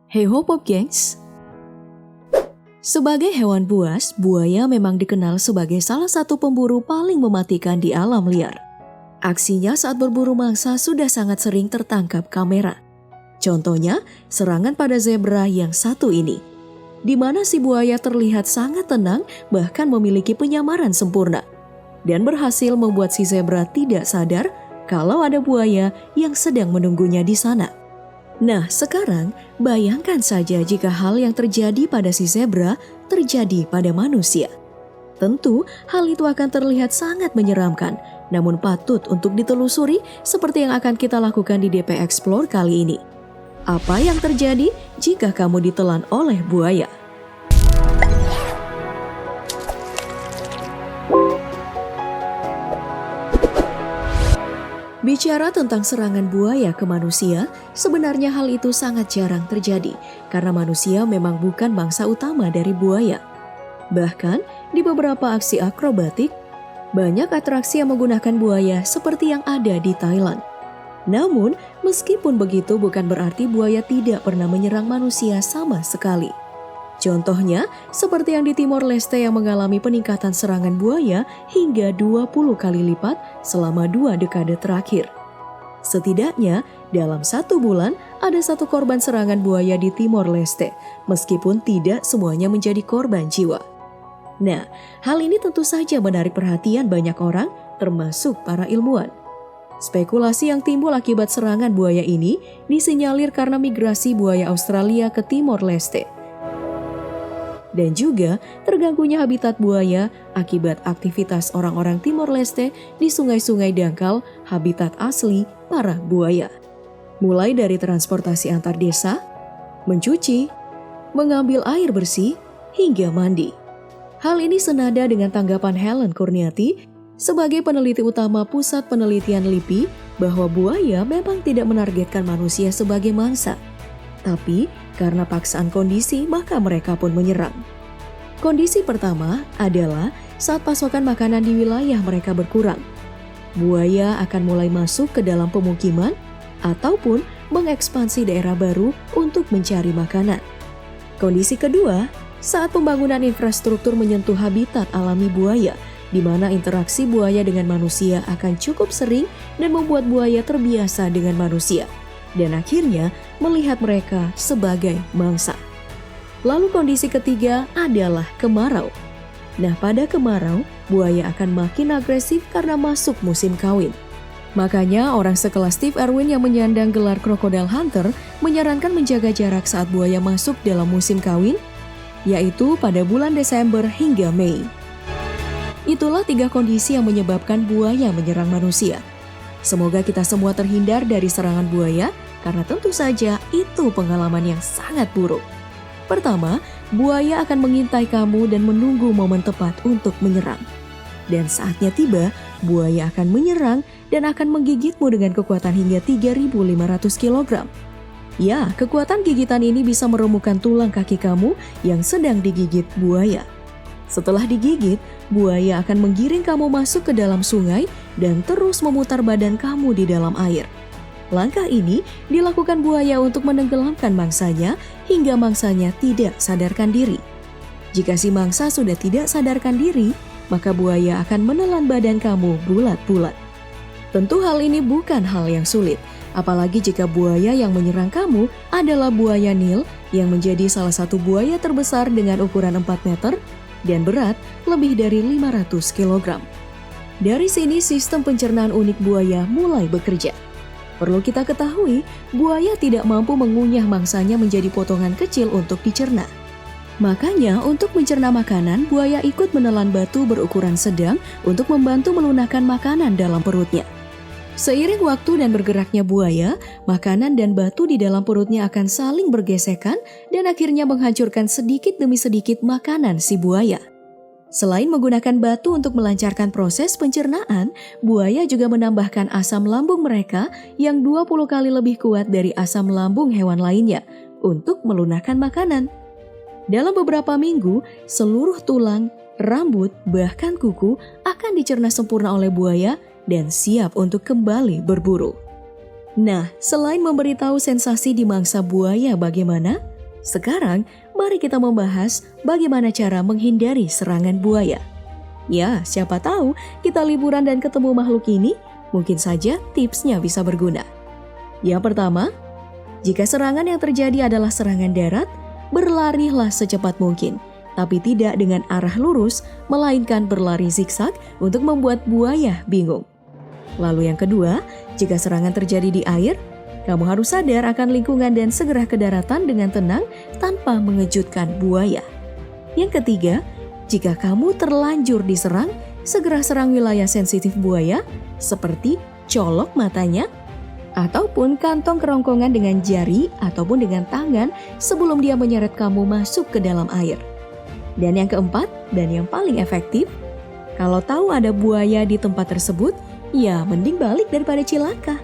Hey ho Pop Gengs! Sebagai hewan buas, buaya memang dikenal sebagai salah satu pemburu paling mematikan di alam liar. Aksinya saat berburu mangsa sudah sangat sering tertangkap kamera. Contohnya, serangan pada zebra yang satu ini, di mana si buaya terlihat sangat tenang bahkan memiliki penyamaran sempurna, dan berhasil membuat si zebra tidak sadar kalau ada buaya yang sedang menunggunya di sana. Nah, sekarang bayangkan saja jika hal yang terjadi pada si zebra terjadi pada manusia. Tentu hal itu akan terlihat sangat menyeramkan, namun patut untuk ditelusuri seperti yang akan kita lakukan di DP Explore kali ini. Apa yang terjadi jika kamu ditelan oleh buaya? Bicara tentang serangan buaya ke manusia, sebenarnya hal itu sangat jarang terjadi karena manusia memang bukan mangsa utama dari buaya. Bahkan di beberapa aksi akrobatik, banyak atraksi yang menggunakan buaya seperti yang ada di Thailand. Namun, meskipun begitu bukan berarti buaya tidak pernah menyerang manusia sama sekali. Contohnya, seperti yang di Timor Leste yang mengalami peningkatan serangan buaya hingga 20 kali lipat selama 2 dekade terakhir. Setidaknya, dalam 1 bulan ada 1 korban serangan buaya di Timor Leste, meskipun tidak semuanya menjadi korban jiwa. Nah, hal ini tentu saja menarik perhatian banyak orang, termasuk para ilmuwan. Spekulasi yang timbul akibat serangan buaya ini disinyalir karena migrasi buaya Australia ke Timor Leste. Dan juga terganggunya habitat buaya akibat aktivitas orang-orang Timor Leste di sungai-sungai dangkal habitat asli para buaya. Mulai dari transportasi antar desa, mencuci, mengambil air bersih, hingga mandi. Hal ini senada dengan tanggapan Helen Kurniati sebagai peneliti utama Pusat Penelitian LIPI bahwa buaya memang tidak menargetkan manusia sebagai mangsa. Tapi karena paksaan kondisi maka mereka pun menyerang. Kondisi pertama adalah saat pasokan makanan di wilayah mereka berkurang. Buaya akan mulai masuk ke dalam pemukiman ataupun mengekspansi daerah baru untuk mencari makanan. Kondisi kedua, saat pembangunan infrastruktur menyentuh habitat alami buaya, di mana interaksi buaya dengan manusia akan cukup sering dan membuat buaya terbiasa dengan manusia, dan akhirnya melihat mereka sebagai mangsa. Lalu kondisi ketiga adalah kemarau. Nah, pada kemarau, buaya akan makin agresif karena masuk musim kawin. Makanya orang sekelas Steve Irwin yang menyandang gelar Crocodile Hunter menyarankan menjaga jarak saat buaya masuk dalam musim kawin, yaitu pada bulan Desember hingga Mei. Itulah 3 kondisi yang menyebabkan buaya menyerang manusia. Semoga kita semua terhindar dari serangan buaya, karena tentu saja itu pengalaman yang sangat buruk. Pertama, buaya akan mengintai kamu dan menunggu momen tepat untuk menyerang. Dan saatnya tiba, buaya akan menyerang dan akan menggigitmu dengan kekuatan hingga 3.500 kg. Ya, kekuatan gigitan ini bisa meremukkan tulang kaki kamu yang sedang digigit buaya. Setelah digigit, buaya akan menggiring kamu masuk ke dalam sungai dan terus memutar badan kamu di dalam air. Langkah ini dilakukan buaya untuk menenggelamkan mangsanya hingga mangsanya tidak sadarkan diri. Jika si mangsa sudah tidak sadarkan diri, maka buaya akan menelan badan kamu bulat-bulat. Tentu hal ini bukan hal yang sulit, apalagi jika buaya yang menyerang kamu adalah buaya Nil yang menjadi salah satu buaya terbesar dengan ukuran 4 meter dan berat lebih dari 500 kg. Dari sini sistem pencernaan unik buaya mulai bekerja. Perlu kita ketahui, buaya tidak mampu mengunyah mangsanya menjadi potongan kecil untuk dicerna. Makanya untuk mencerna makanan, buaya ikut menelan batu berukuran sedang untuk membantu melunakkan makanan dalam perutnya. Seiring waktu dan bergeraknya buaya, makanan dan batu di dalam perutnya akan saling bergesekan dan akhirnya menghancurkan sedikit demi sedikit makanan si buaya. Selain menggunakan batu untuk melancarkan proses pencernaan, buaya juga menambahkan asam lambung mereka yang 20 kali lebih kuat dari asam lambung hewan lainnya untuk melunakkan makanan. Dalam beberapa minggu, seluruh tulang, rambut, bahkan kuku akan dicerna sempurna oleh buaya dan siap untuk kembali berburu. Nah, selain memberitahu sensasi di mangsa buaya bagaimana, Sekarang, mari kita membahas bagaimana cara menghindari serangan buaya. Ya, siapa tahu kita liburan dan ketemu makhluk ini, mungkin saja tipsnya bisa berguna. Yang pertama, jika serangan yang terjadi adalah serangan darat, berlarilah secepat mungkin, tapi tidak dengan arah lurus, melainkan berlari zigzag untuk membuat buaya bingung. Lalu yang kedua, jika serangan terjadi di air, kamu harus sadar akan lingkungan dan segera ke daratan dengan tenang tanpa mengejutkan buaya. Yang ketiga, jika kamu terlanjur diserang, segera serang wilayah sensitif buaya seperti colok matanya, ataupun kantong kerongkongan dengan jari ataupun dengan tangan sebelum dia menyeret kamu masuk ke dalam air. Dan yang keempat, dan yang paling efektif, kalau tahu ada buaya di tempat tersebut, ya mending balik daripada cilaka.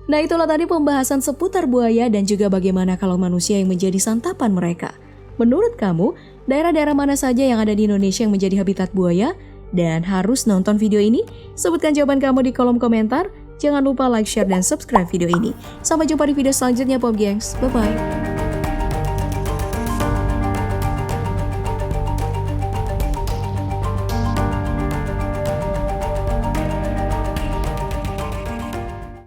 Nah, itulah tadi pembahasan seputar buaya dan juga bagaimana kalau manusia yang menjadi santapan mereka. Menurut kamu, daerah-daerah mana saja yang ada di Indonesia yang menjadi habitat buaya? Dan harus nonton video ini? Sebutkan jawaban kamu di kolom komentar. Jangan lupa like, share, dan subscribe video ini. Sampai jumpa di video selanjutnya, Pop Gengs. Bye-bye.